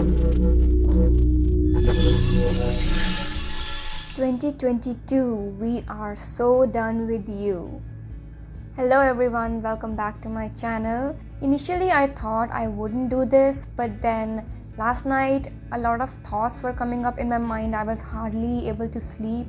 ...2022, we are so done with you. Hello everyone, welcome back to my channel. Initially I thought I wouldn't do this, but then last night a lot of thoughts were coming up in my mind. I was hardly able to sleep.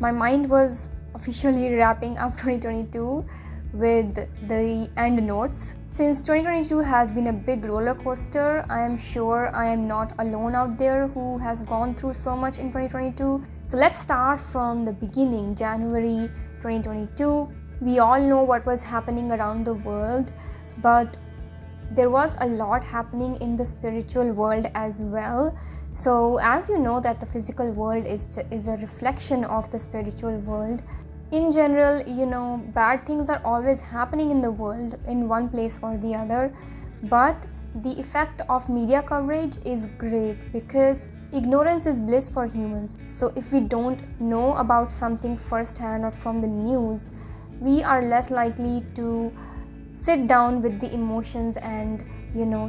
My mind was officially wrapping up 2022 with the end notes. Since 2022 has been a big roller coaster, I am sure I am not alone out there who has gone through so much in 2022. So let's start from the beginning, January 2022. We all know what was happening around the world, but there was a lot happening in the spiritual world as well. So as you know that the physical world is a reflection of the spiritual world. In general, bad things are always happening in the world in one place or the other, but the effect of media coverage is great because ignorance is bliss for humans. So if we don't know about something firsthand or from the news, we are less likely to sit down with the emotions and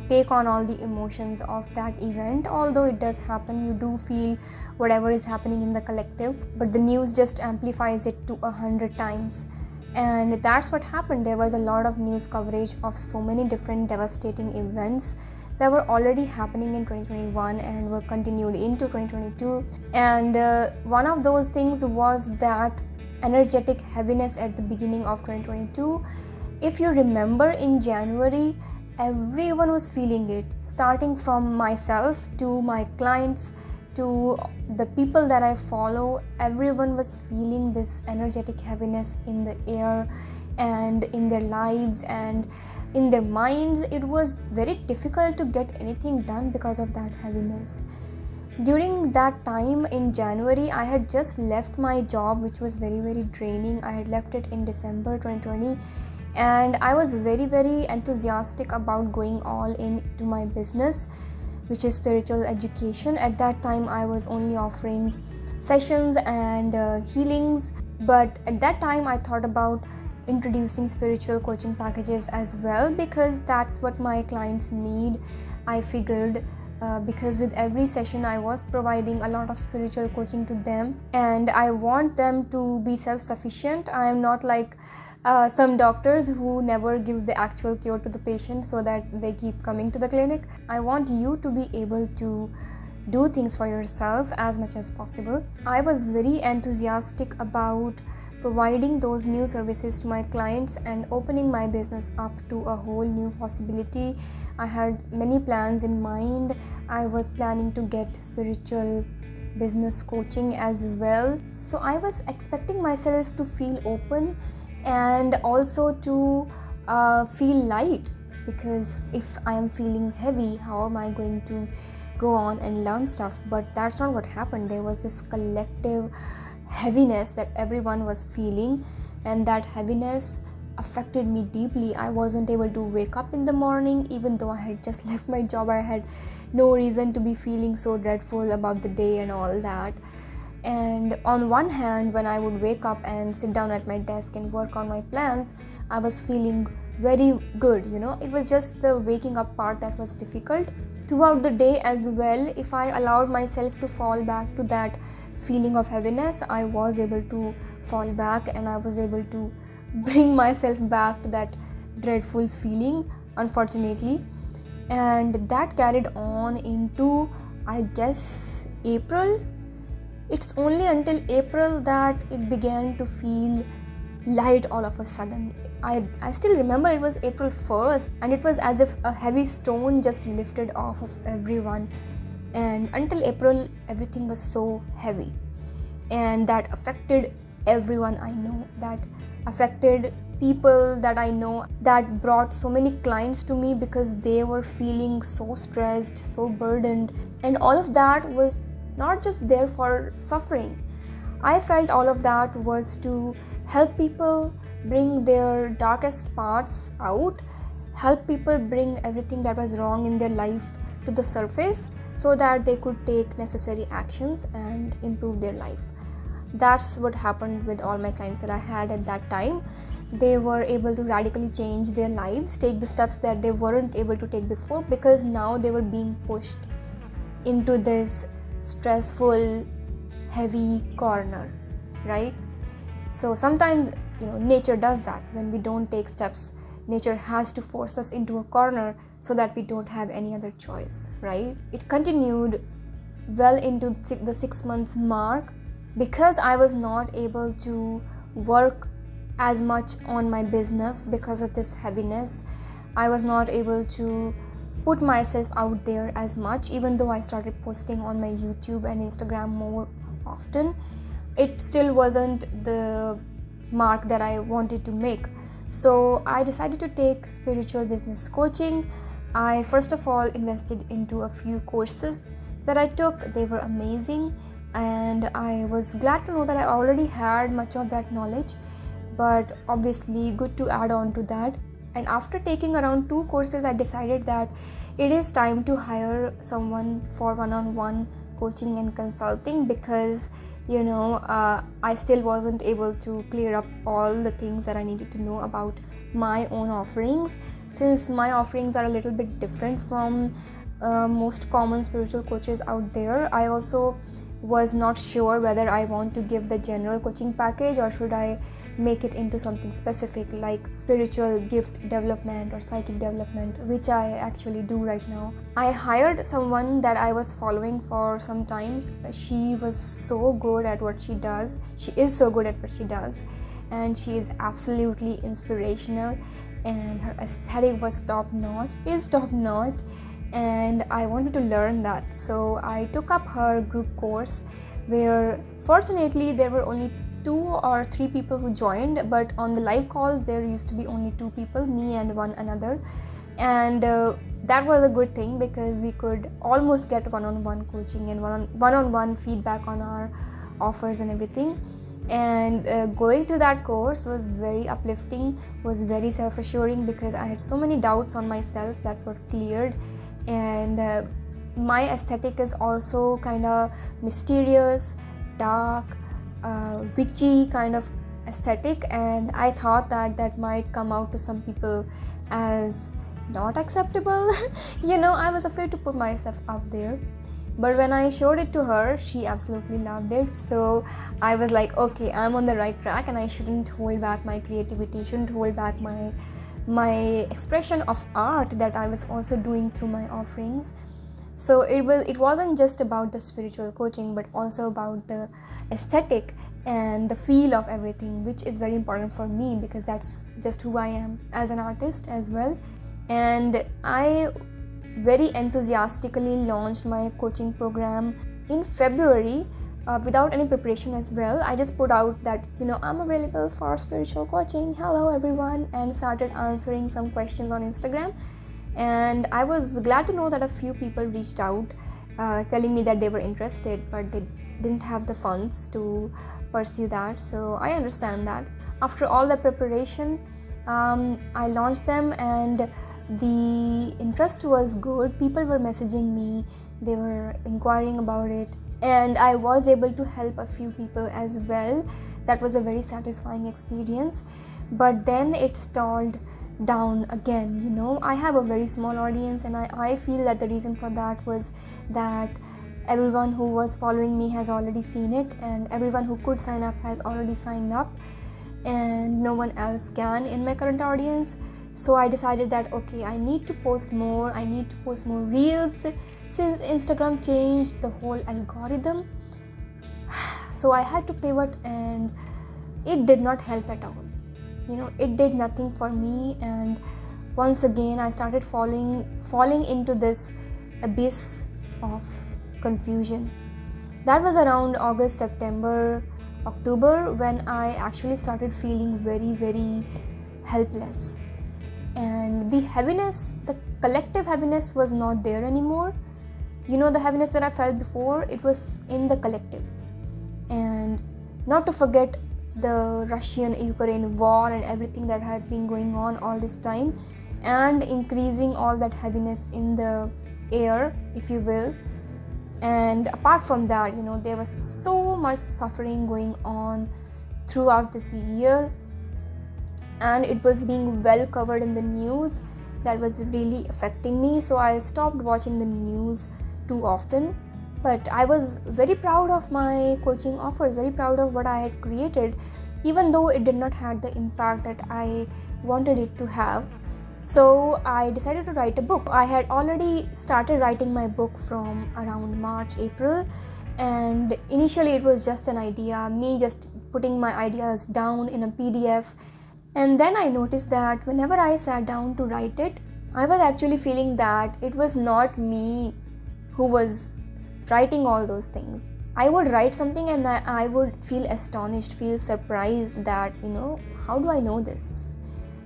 take on all the emotions of that event. Although it does happen, you do feel whatever is happening in the collective, but the news just amplifies it to 100 times. And that's what happened. There was a lot of news coverage of so many different devastating events that were already happening in 2021 and were continued into 2022. And one of those things was that energetic heaviness at the beginning of 2022. If you remember, in January, everyone was feeling it, starting from myself to my clients to the people that I follow. Everyone was feeling this energetic heaviness in the air and in their lives and in their minds. It was very difficult to get anything done because of that heaviness. During that time in January, I had just left my job, which was very, very draining. I had left it in December 2020. And I was very, very enthusiastic about going all into my business, which is spiritual education. At that time, I was only offering sessions and healings. But at that time, I thought about introducing spiritual coaching packages as well, because that's what my clients need. I figured because with every session, I was providing a lot of spiritual coaching to them, and I want them to be self-sufficient. I am not like some doctors who never give the actual cure to the patient so that they keep coming to the clinic. I want you to be able to do things for yourself as much as possible. I was very enthusiastic about providing those new services to my clients and opening my business up to a whole new possibility. I had many plans in mind. I was planning to get spiritual business coaching as well. So I was expecting myself to feel open and also to feel light, because if I am feeling heavy, how am I going to go on and learn stuff? But that's not what happened. There was this collective heaviness that everyone was feeling, and that heaviness affected me deeply. I wasn't able to wake up in the morning. Even though I had just left my job, I had no reason to be feeling so dreadful about the day and all that. And on one hand, when I would wake up and sit down at my desk and work on my plans, I was feeling very good. It was just the waking up part that was difficult. Throughout the day as well, if I allowed myself to fall back to that feeling of heaviness, I was able to fall back and I was able to bring myself back to that dreadful feeling, unfortunately. And that carried on into, I guess, April. It's only until April that it began to feel light all of a sudden. I still remember it was April 1st, and it was as if a heavy stone just lifted off of everyone. And until April, everything was so heavy. And that affected everyone I know. That affected people that I know. That brought so many clients to me because they were feeling so stressed, so burdened. And all of that was not just there for suffering. I felt all of that was to help people bring their darkest parts out, help people bring everything that was wrong in their life to the surface so that they could take necessary actions and improve their life. That's what happened with all my clients that I had at that time. They were able to radically change their lives, take the steps that they weren't able to take before, because now they were being pushed into this stressful, heavy corner, right? So sometimes, nature does that. When we don't take steps, nature has to force us into a corner so that we don't have any other choice, right? It continued well into the 6 months mark. Because I was not able to work as much on my business because of this heaviness, I was not able to put myself out there as much. Even though I started posting on my YouTube and Instagram more often, it still wasn't the mark that I wanted to make. So I decided to take spiritual business coaching. I first of all invested into a few courses that I took. They were amazing, and I was glad to know that I already had much of that knowledge, but obviously good to add on to that. And after taking around 2 courses, I decided that it is time to hire someone for one-on-one coaching and consulting, because I still wasn't able to clear up all the things that I needed to know about my own offerings, since my offerings are a little bit different from most common spiritual coaches out there. I also was not sure whether I want to give the general coaching package or should I make it into something specific like spiritual gift development or psychic development, which I actually do right now. I hired someone that I was following for some time. She was so good at what she does. She is so good at what she does, and she is absolutely inspirational, and her aesthetic was top notch, and I wanted to learn that. So I took up her group course, where fortunately there were only 2 or 3 people who joined, but on the live calls there used to be only 2 people, me and one another, and that was a good thing because we could almost get one-on-one coaching and one-on-one feedback on our offers and everything. And going through that course was very uplifting, was very self-assuring, because I had so many doubts on myself that were cleared. And my aesthetic is also kind of mysterious, dark, witchy kind of aesthetic, and I thought that might come out to some people as not acceptable. I was afraid to put myself out there, but when I showed it to her, she absolutely loved it. So I was like, okay, I'm on the right track, and I shouldn't hold back my creativity, shouldn't hold back my expression of art that I was also doing through my offerings. So it wasn't just about the spiritual coaching, but also about the aesthetic and the feel of everything, which is very important for me because that's just who I am as an artist as well. And I very enthusiastically launched my coaching program in February without any preparation as well. I just put out that I'm available for spiritual coaching, hello everyone, and started answering some questions on Instagram. And I was glad to know that a few people reached out telling me that they were interested, but they didn't have the funds to pursue that. So I understand that. After all the preparation, I launched them, and the interest was good. People were messaging me, they were inquiring about it, and I was able to help a few people as well. That was a very satisfying experience. But then it stalled down again. I have a very small audience, and I feel that the reason for that was that everyone who was following me has already seen it, and everyone who could sign up has already signed up, and no one else can in my current audience. So I decided that okay, I need to post more reels, since Instagram changed the whole algorithm. So I had to pivot, and it did not help at all. It did nothing for me, and once again I started falling into this abyss of confusion. That was around August, September, October, when I actually started feeling very, very helpless. And the heaviness, the collective heaviness, was not there anymore. The heaviness that I felt before, it was in the collective. And not to forget the Russian-Ukraine war and everything that had been going on all this time, and increasing all that heaviness in the air, if you will. And apart from that, there was so much suffering going on throughout this year, and it was being well covered in the news. That was really affecting me. So I stopped watching the news too often. But I was very proud of my coaching offers, very proud of what I had created, even though it did not have the impact that I wanted it to have. So I decided to write a book. I had already started writing my book from around March, April, and initially it was just an idea, me just putting my ideas down in a PDF. And then I noticed that whenever I sat down to write it, I was actually feeling that it was not me who was writing all those things. I would write something and I would feel astonished, feel surprised that, how do I know this?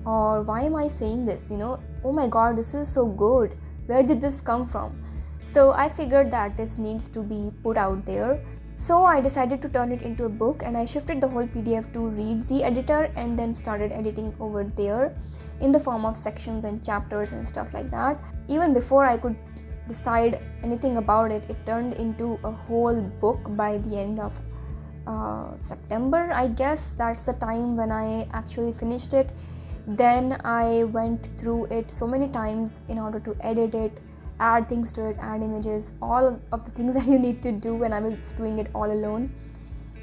Or why am I saying this? Oh my god, this is so good. Where did this come from? So I figured that this needs to be put out there. So I decided to turn it into a book, and I shifted the whole PDF to Readsy editor and then started editing over there in the form of sections and chapters and stuff like that. Even before I could decide anything about it, it turned into a whole book by the end of September, I guess. That's the time when I actually finished it. Then I went through it so many times in order to edit it, add things to it, add images, all of the things that you need to do when I was doing it all alone.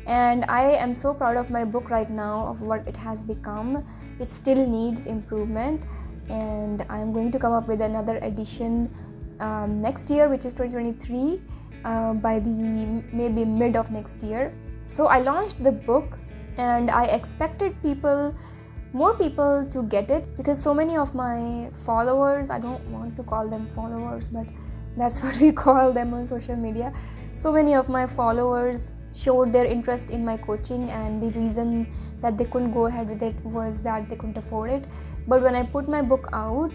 And I am so proud of my book right now, of what it has become. It still needs improvement, and I'm going to come up with another edition next year, which is 2023, by the maybe mid of next year. So I launched the book, and I expected more people to get it, because so many of my followers, I don't want to call them followers, but that's what we call them on social media, so many of my followers showed their interest in my coaching, and the reason that they couldn't go ahead with it was that they couldn't afford it. But when I put my book out,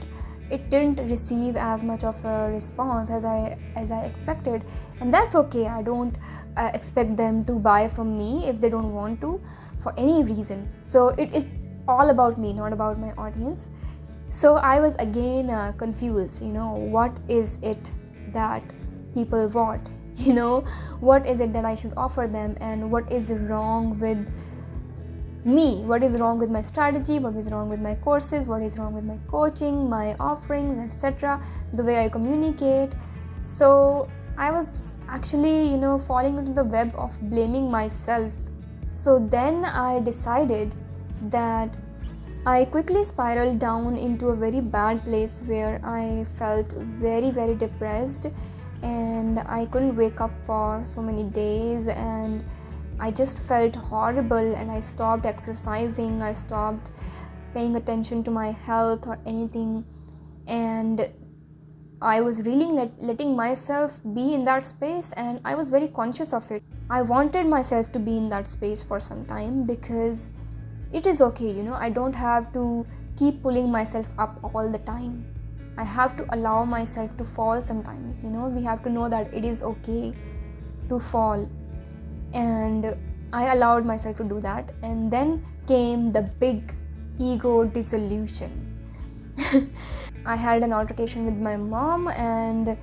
it didn't receive as much of a response as I expected, and that's okay. I don't expect them to buy from me if they don't want to, for any reason. So it is all about me, not about my audience. So I was again confused. What is it that people want? What is it that I should offer them, and what is wrong with me? What is wrong with my strategy? What is wrong with my courses? What is wrong with my coaching, my offerings, etc., the way I communicate? So I was actually falling into the web of blaming myself. So then I decided that I quickly spiraled down into a very bad place where I felt very, very depressed, and I couldn't wake up for so many days, and I just felt horrible, and I stopped exercising, I stopped paying attention to my health or anything, and I was really letting myself be in that space, and I was very conscious of it. I wanted myself to be in that space for some time, because it is okay, I don't have to keep pulling myself up all the time. I have to allow myself to fall sometimes. We have to know that it is okay to fall. And I allowed myself to do that, and then came the big ego dissolution. I had an altercation with my mom, and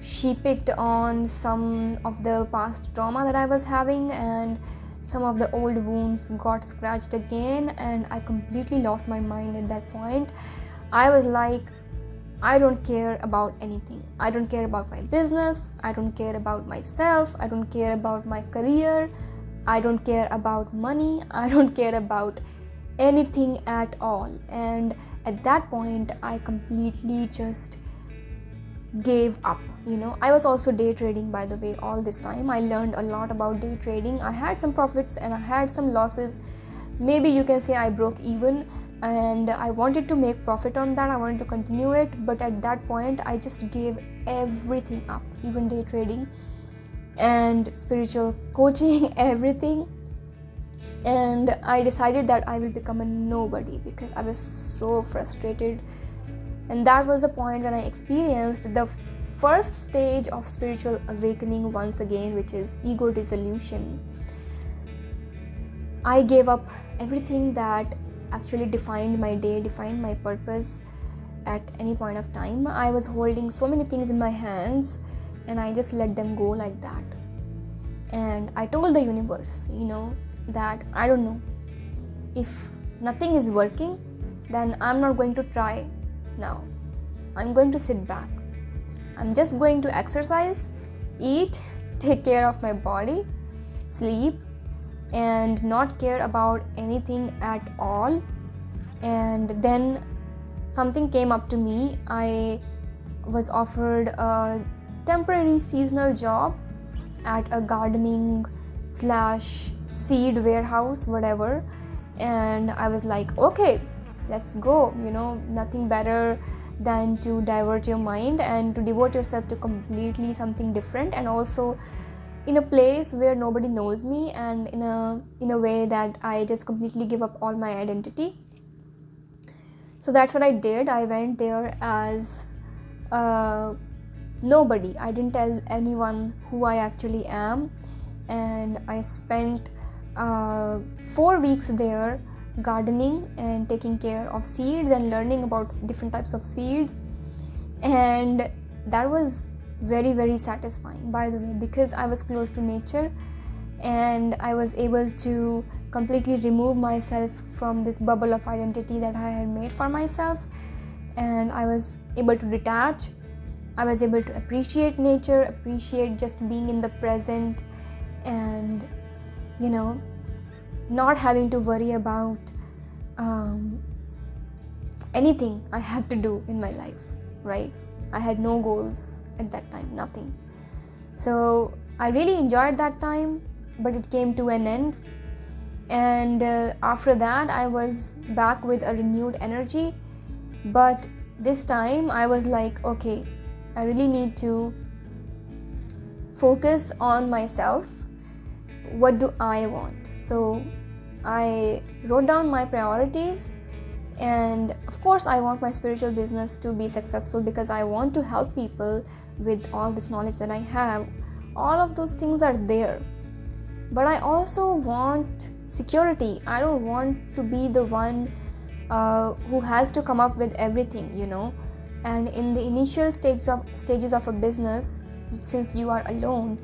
she picked on some of the past trauma that I was having, and some of the old wounds got scratched again, and I completely lost my mind at that point. I was like, I don't care about anything. I don't care about my business. I don't care about myself. I don't care about my career. I don't care about money. I don't care about anything at all. And at that point, I completely just gave up. I was also day trading, by the way. All this time I learned a lot about day trading. I had some profits and I had some losses. Maybe you can say I broke even, and I wanted to make profit on that. I wanted to continue it, but at that point I just gave everything up, even day trading and spiritual coaching, everything. And I decided that I will become a nobody, because I was so frustrated. And that was the point when I experienced the first stage of spiritual awakening once again, which is ego dissolution. I gave up everything that actually defined my day, defined my purpose at any point of time. I was holding so many things in my hands, and I just let them go like that. And I told the universe, that I don't know. If nothing is working, then I'm not going to try now. I'm going to sit back. I'm just going to exercise, eat, take care of my body, sleep, and not care about anything at all. And then something came up to me. I was offered a temporary seasonal job at a gardening / seed warehouse, whatever. And I was like, okay, let's go. Nothing better than to divert your mind and to devote yourself to completely something different, and also in a place where nobody knows me, and in a way that I just completely give up all my identity. So that's what I did. I went there as nobody. I didn't tell anyone who I actually am, and I spent 4 weeks there gardening and taking care of seeds and learning about different types of seeds. And that was very, very satisfying, by the way, because I was close to nature and I was able to completely remove myself from this bubble of identity that I had made for myself, and I was able to detach. I was able to appreciate nature, appreciate just being in the present, and not having to worry about anything I have to do in my life, right? I had no goals at that time, nothing. So I really enjoyed that time, but it came to an end. And after that, I was back with a renewed energy. But this time I was like, okay, I really need to focus on myself. What do I want? So I wrote down my priorities, and of course I want my spiritual business to be successful because I want to help people with all this knowledge that I have. All of those things are there, but I also want security. I don't want to be the one who has to come up with everything, and in the initial stages of a business, since you are alone,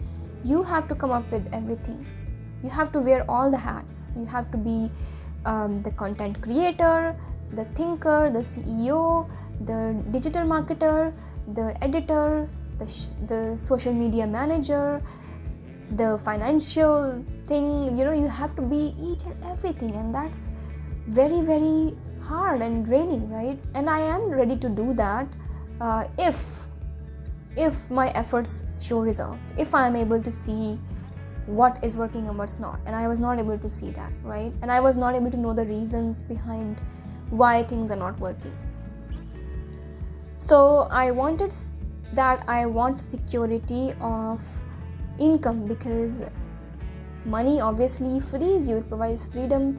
you have to come up with everything. You have to wear all the hats. You have to be the content creator, the thinker, the CEO, the digital marketer, the editor, the social media manager, the financial thing. You have to be each and everything, and that's very, very hard and draining, right? And I am ready to do that if my efforts show results, if I am able to see what is working and what's not. And I was not able to see that, right? And I was not able to know the reasons behind why things are not working. So I want security of income, because money obviously frees you. It provides freedom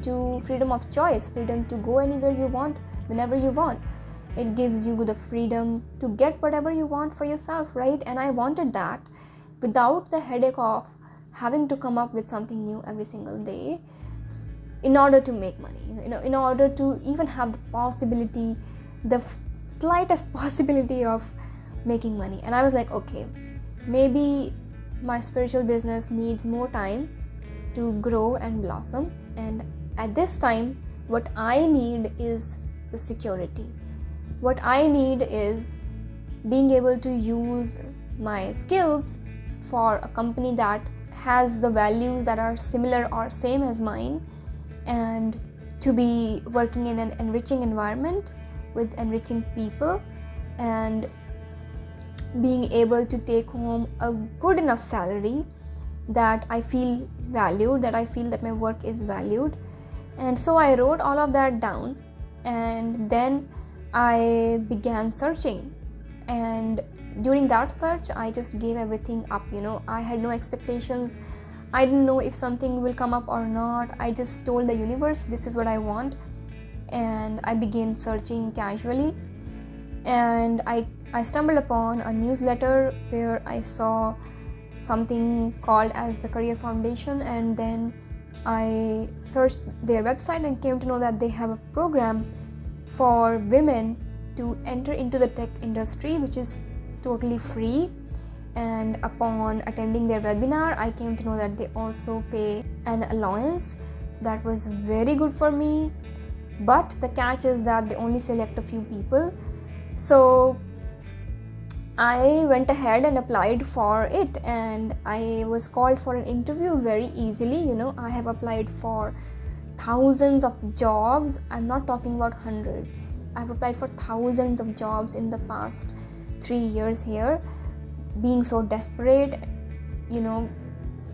of choice, freedom to go anywhere you want, whenever you want. It gives you the freedom to get whatever you want for yourself, right? And I wanted that without the headache of having to come up with something new every single day in order to make money, in order to even have the possibility, the slightest possibility of making money. And I was like, okay, maybe my spiritual business needs more time to grow and blossom, and at this time what I need is the security. What I need is being able to use my skills for a company that has the values that are similar or same as mine, and to be working in an enriching environment with enriching people, and being able to take home a good enough salary that I feel valued, that I feel that my work is valued. And so I wrote all of that down, and then I began searching. And during that search, I just gave everything up. I had no expectations. I didn't know if something will come up or not. I just told the universe, this is what I want, and I began searching casually. And I stumbled upon a newsletter where I saw something called as the Career Foundation, and then I searched their website and came to know that they have a program for women to enter into the tech industry, which is totally free. And upon attending their webinar, I came to know that they also pay an allowance. So that was very good for me, but the catch is that they only select a few people. So I went ahead and applied for it, and I was called for an interview very easily. I have applied for thousands of jobs. I'm not talking about hundreds. I've applied for thousands of jobs in the past 3 years here, being so desperate,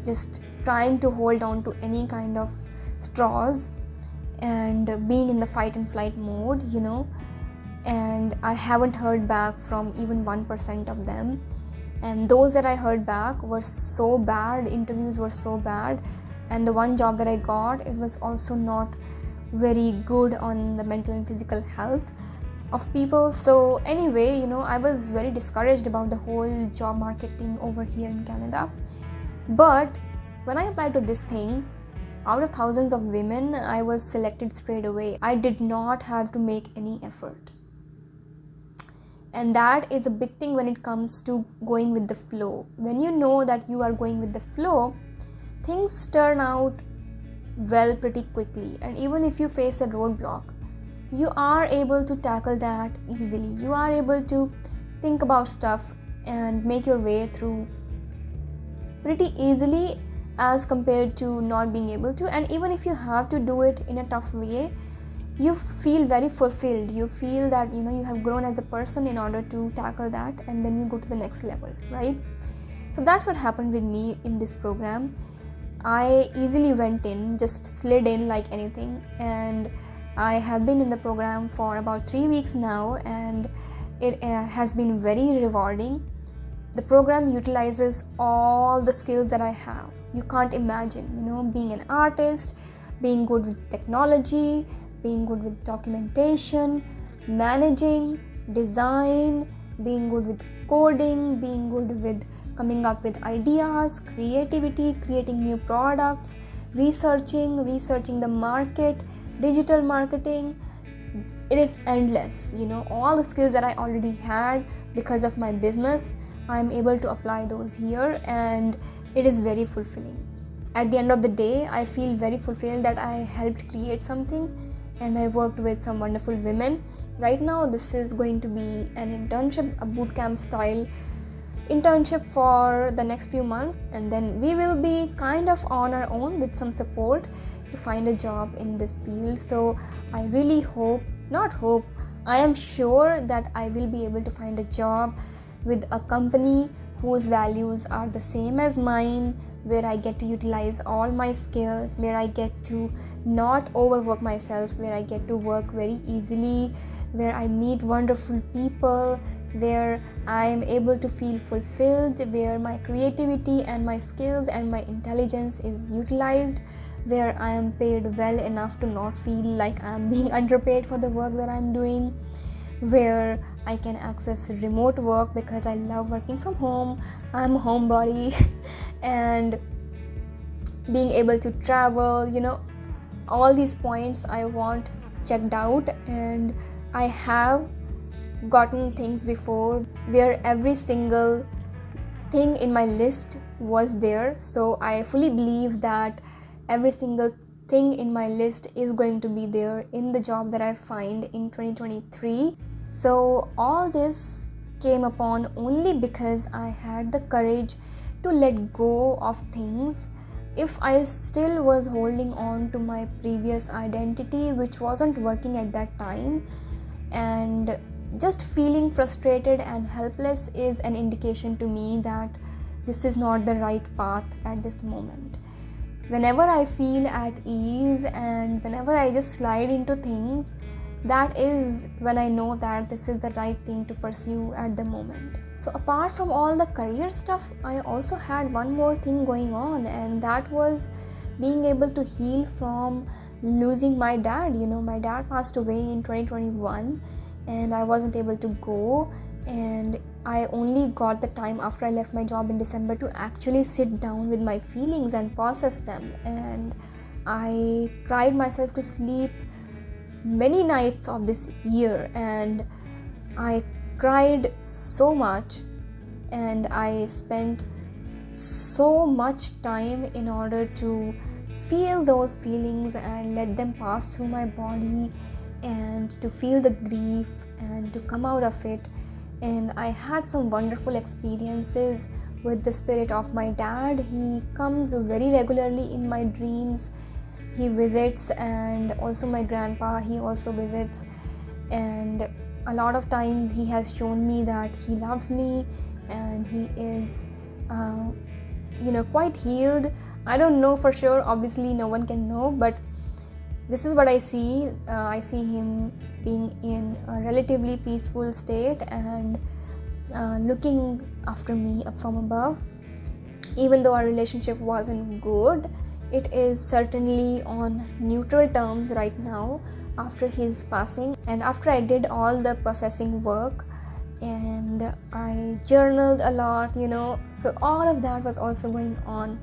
just trying to hold on to any kind of straws, and being in the fight and flight mode, and I haven't heard back from even 1% of them. And those that I heard back were so bad, interviews were so bad, and the one job that I got, it was also not very good on the mental and physical health of people. So anyway, I was very discouraged about the whole job market thing over here in Canada. But when I applied to this thing, out of thousands of women, I was selected straight away. I did not have to make any effort. And that is a big thing when it comes to going with the flow. When you know that you are going with the flow, things turn out well pretty quickly. And even if you face a roadblock, you are able to tackle that easily. You are able to think about stuff and make your way through pretty easily as compared to not being able to. And even if you have to do it in a tough way, you feel very fulfilled. You feel that you have grown as a person in order to tackle that, and then you go to the next level, right? So that's what happened with me in this program. I easily went in, just slid in like anything, and I have been in the program for about 3 weeks now, and it has been very rewarding. The program utilizes all the skills that I have. You can't imagine, being an artist, being good with technology, being good with documentation, managing, design, being good with coding, being good with coming up with ideas, creativity, creating new products, researching the market, digital marketing. It is endless. All the skills that I already had because of my business, I'm able to apply those here, and it is very fulfilling. At the end of the day, I feel very fulfilled that I helped create something, and I worked with some wonderful women. Right now, this is going to be an internship, a bootcamp style internship for the next few months, and then we will be kind of on our own with some support to find a job in this field. So I really I am sure that I will be able to find a job with a company whose values are the same as mine, where I get to utilize all my skills, where I get to not overwork myself, where I get to work very easily, where I meet wonderful people, where I am able to feel fulfilled, where my creativity and my skills and my intelligence is utilized, where I am paid well enough to not feel like I am being underpaid for the work that I'm doing, where I can access remote work because I love working from home. I'm a homebody and being able to travel, all these points I want checked out. And I have gotten things before where every single thing in my list was there. So I fully believe that every single thing in my list is going to be there in the job that I find in 2023. So all this came upon only because I had the courage to let go of things. If I still was holding on to my previous identity, which wasn't working at that time, and just feeling frustrated and helpless is an indication to me that this is not the right path at this moment. Whenever I feel at ease and whenever I just slide into things, that is when I know that this is the right thing to pursue at the moment. So apart from all the career stuff, I also had one more thing going on, and that was being able to heal from losing my dad. My dad passed away in 2021 and I wasn't able to go, and I only got the time after I left my job in December to actually sit down with my feelings and process them. And I cried myself to sleep many nights of this year, and I cried so much, and I spent so much time in order to feel those feelings and let them pass through my body, and to feel the grief and to come out of it. and I had some wonderful experiences with the spirit of my dad. He comes very regularly in my dreams. He visits, and also my grandpa, he also visits, and a lot of times he has shown me that he loves me and he is quite healed. I don't know for sure, obviously no one can know, but this is what I see. I see him being in a relatively peaceful state and looking after me up from above. Even though our relationship wasn't good, it is certainly on neutral terms right now after his passing. And after I did all the processing work and I journaled a lot, so all of that was also going on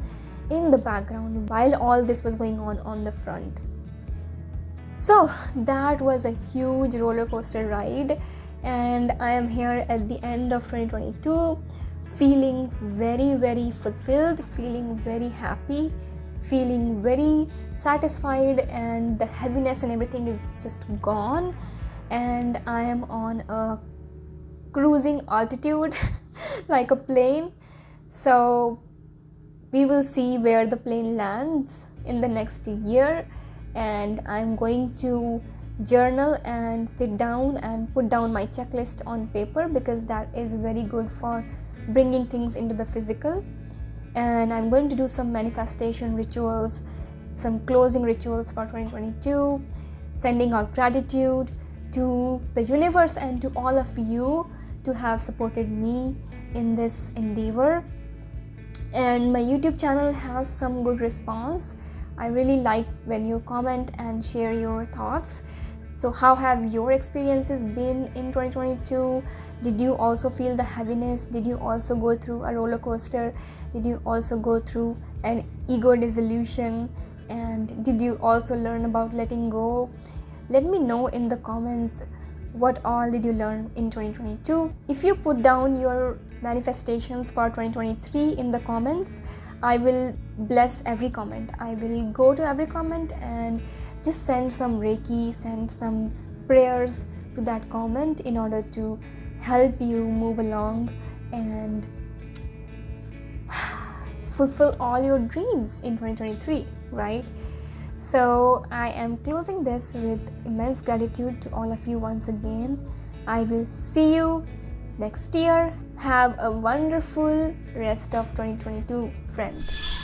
in the background while all this was going on the front. So that was a huge roller coaster ride, and I am here at the end of 2022 feeling very, very fulfilled, feeling very happy, feeling very satisfied, and the heaviness and everything is just gone, and I am on a cruising altitude like a plane. So we will see where the plane lands in the next year, and I'm going to journal and sit down and put down my checklist on paper, because that is very good for bringing things into the physical. And I'm going to do some manifestation rituals, some closing rituals for 2022, sending out gratitude to the universe and to all of you to have supported me in this endeavor. And my YouTube channel has some good response. I really like when you comment and share your thoughts. So how have your experiences been in 2022? Did you also feel the heaviness? Did you also go through a roller coaster? Did you also go through an ego dissolution? And did you also learn about letting go? Let me know in the comments what all did you learn in 2022. If you put down your manifestations for 2023 in the comments, I will bless every comment. I will go to every comment and just send some Reiki, send some prayers to that comment in order to help you move along and fulfill all your dreams in 2023, right? So I am closing this with immense gratitude to all of you once again. I will see you next year. Have a wonderful rest of 2022, friends.